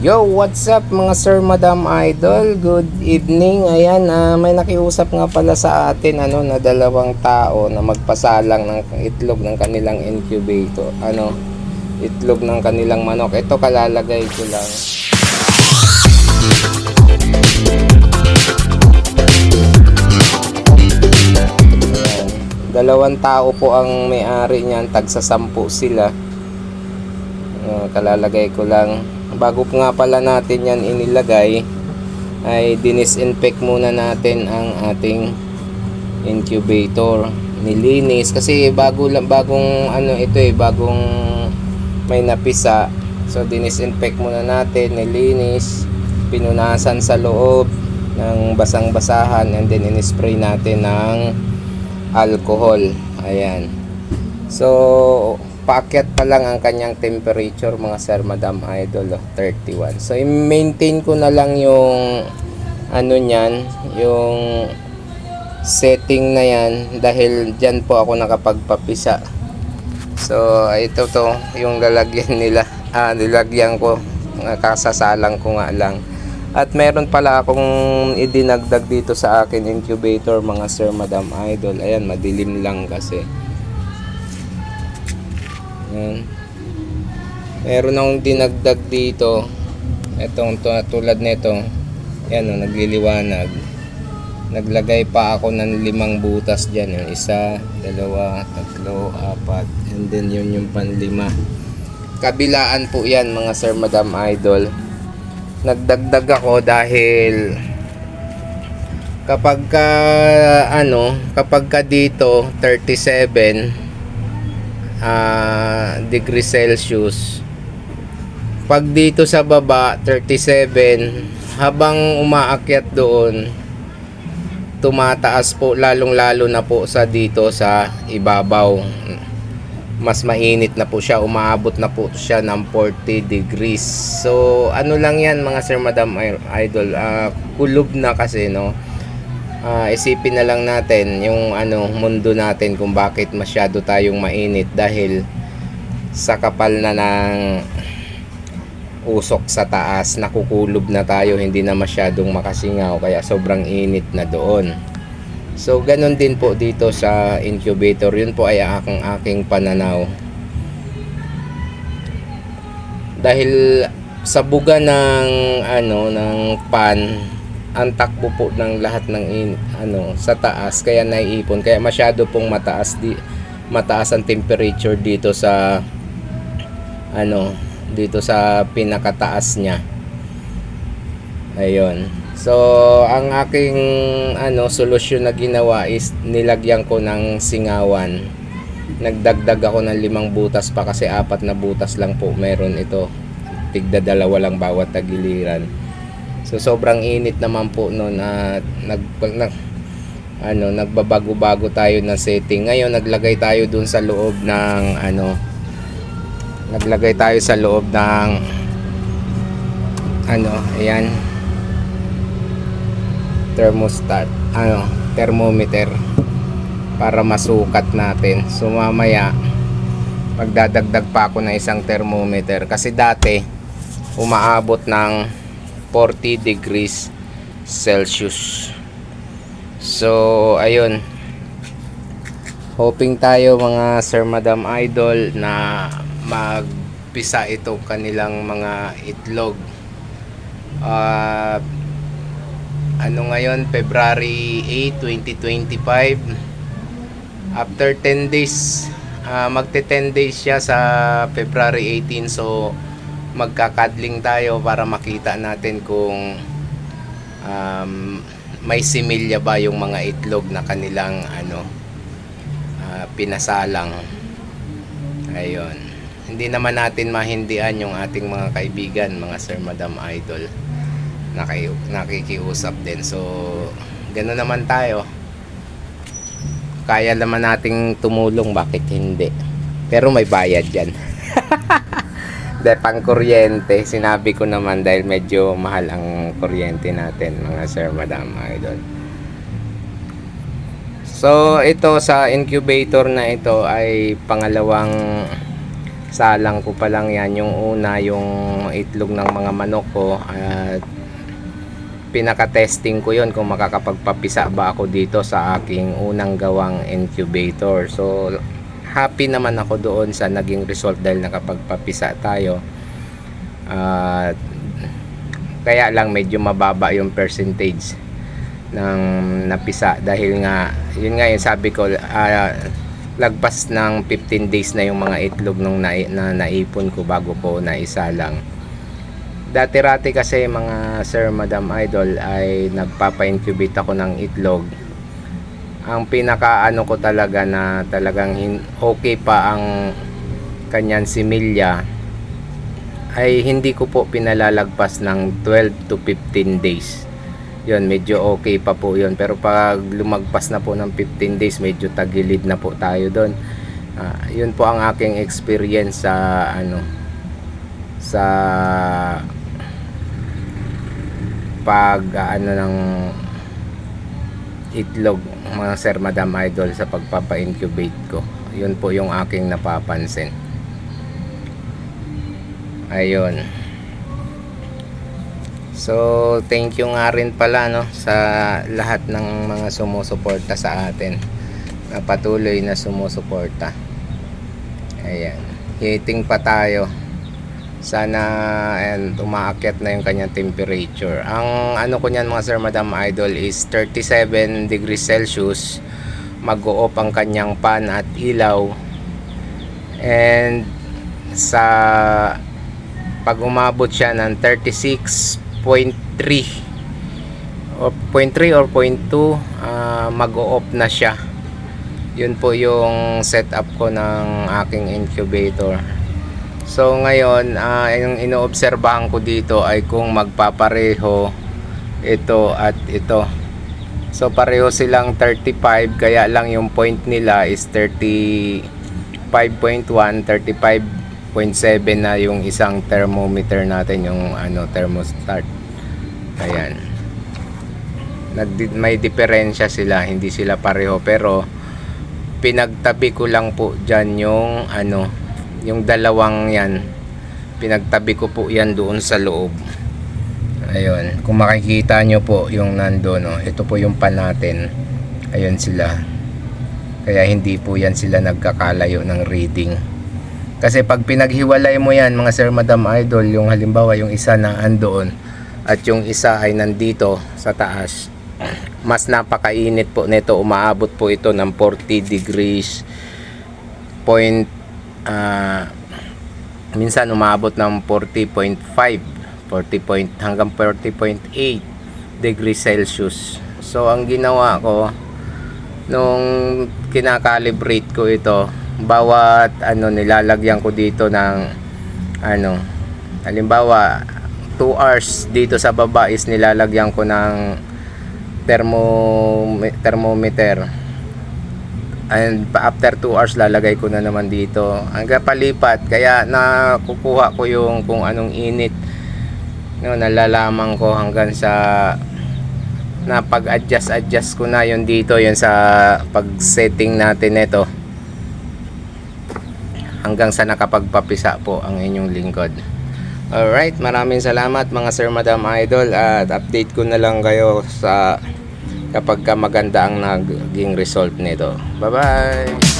Yo, what's up mga sir, madam, idol? Good evening. Ayan, may nakiusap nga pala sa atin na dalawang tao na magpasalang ng itlog ng kanilang incubator. Itlog ng kanilang manok. Ito kalalagay ko lang. Ayan. Dalawang tao po ang may-ari niyan, tagsa-10 sila. Kalalagay ko lang. Bago nga pala natin yan inilagay ay dinisinfect muna natin ang ating incubator, nilinis kasi bagong may napisa. So dinisinfect muna natin, nilinis, pinunasan sa loob ng basang-basahan, and then in-spray natin ng alcohol. Ayan. So paakyat pa lang ang kanyang temperature mga sir, madam, idol, 31. So i-maintain ko na lang yung niyan, yung setting na yan, dahil dyan po ako nakapagpapisa. So ito to yung lalagyan nila, nilagyan ko, kasasalang ko nga lang. At meron pala akong idinagdag dito sa akin incubator mga sir, madam, idol. Ayan, madilim lang kasi. Ayan. Meron akong dinagdag dito. Itong tulad nito. Ayan, nagliliwanag. Naglagay pa ako ng 5 butas dyan. Yung 1, 2, 3, 4. And then yun yung pan-5. Kabilaan po yan mga sir, madam, idol. Nagdagdag ako dahil kapag ka dito 37 degrees Celsius, pag dito sa baba 37, habang umaakyat doon tumataas po, lalong lalo na po sa dito sa ibabaw, mas mainit na po siya, umaabot na po siya ng 40 degrees. So lang yan mga sir, madam, idol, kulob na kasi, no. Isipin na lang natin yung mundo natin kung bakit masyado tayong mainit, dahil sa kapal na ng usok sa taas, nakukulob na tayo, hindi na masyadong makasingaw, kaya sobrang init na doon. So ganun din po dito sa incubator. Yun po ay aking pananaw, dahil sa buga ng ng pan, ang takbo po ng lahat ng sa taas, kaya naiipon, kaya masyado pong mataas ang temperature dito sa dito sa pinakataas niya. Ayun. So ang aking solusyon na ginawa is nilagyan ko ng singawan. Nagdagdag ako ng 5 butas pa, kasi 4 na butas lang po meron ito, tigda 2 lang bawat tagiliran. So sobrang init naman po noon, at nagbabago-bago tayo ng setting. Ngayon naglagay tayo dun sa loob ng ayan, thermostat, thermometer, para masukat natin. So mamaya magdadagdag pa ako ng isang thermometer, kasi dati umaabot ng 40 degrees Celsius. So ayun, hoping tayo mga sir, madam, idol, na magpisa ito kanilang mga itlog. Ngayon, February 8, 2025. After 10 days, magte 10 days siya sa February 18. So magkakadling tayo para makita natin kung may similya ba yung mga itlog na kanilang pinasalang. Ayun, hindi naman natin mahindian yung ating mga kaibigan, mga sir, madam, idol, nakikiusap din. So gano'n naman tayo, kaya naman nating tumulong, bakit hindi? Pero may bayad yan. Pang kuryente, sinabi ko naman, dahil medyo mahal ang kuryente natin mga sir, madam, idol. So ito sa incubator na ito ay pangalawang salang ko pa lang yan. Yung una, yung itlog ng mga manok ko, at pinaka-testing ko yon kung makakapagpapisa ba ako dito sa aking unang gawang incubator. So happy naman ako doon sa naging result dahil nakapagpapisa tayo. Kaya lang medyo mababa yung percentage ng napisa dahil nga yun nga yung sabi ko, lagpas ng 15 days na yung mga itlog nung naipon ko bago ko naisalang. Dati-rati kasi mga sir, madam, idol ay nagpapa-incubate ako ng itlog. Ang pinaka ano ko talaga na talagang okay pa ang kanyang similya ay hindi ko po pinalalagpas ng 12 to 15 days. Yun, medyo okay pa po yun. Pero pag lumagpas na po ng 15 days, medyo tagilid na po tayo doon. Yun po ang aking experience sa sa pag ng itlog, mga sir, madam, idol, sa pagpapa-incubate ko. Yun po yung aking napapansin. Ayun. So, thank you nga rin pala sa lahat ng mga sumusuporta sa atin, na patuloy na sumusuporta. Ayan. Hitting pa tayo. Sana umaakyat na yung kanyang temperature. Ang ano ko niyan, mga sir, madam, idol, is 37 degrees Celsius. Mag-o-off ang kanyang pan at ilaw. And sa pag umabot siya ng 36.3 or 0.3 or 0.2, mag-o-off na siya. Yun po yung setup ko ng aking incubator. So ngayon, yung inoobserbahan ko dito ay kung magpapareho ito at ito. So pareho silang 35, kaya lang yung point nila is 35.1, 35.7 na yung isang thermometer natin, yung thermostat. Ayan. May diferensya sila, hindi sila pareho, pero pinagtabi ko lang po diyan yung yung dalawang yan. Pinagtabi ko po yan doon sa loob. Ayun, kung makikita nyo po yung nandoon, ito po yung pan natin. Ayun sila. Kaya hindi po yan sila nagkakalayo ng reading. Kasi pag pinaghiwalay mo yan, mga sir, madam, idol, yung halimbawa yung isa na andoon at yung isa ay nandito sa taas, mas napakainit po nito. Umaabot po ito ng 40 degrees point, minsan umabot ng 40.5, hanggang 40.8 degrees Celsius. So ang ginawa ko nung kinakalibrate ko ito, bawat nilalagyan ko dito ng halimbawa 2 hours dito sa baba is nilalagyan ko ng thermometer, and after 2 hours lalagay ko na naman dito hanggang palipat, kaya nakukuha ko yung kung anong init nalalaman ko hanggang sa napag-adjust ko na yun dito, yun sa pag-setting natin nito, hanggang sa nakapagpapisa po ang inyong lingkod. Alright, maraming salamat mga sir, madam, idol, at update ko na lang kayo sa kapag maganda ang naging result nito. Bye bye.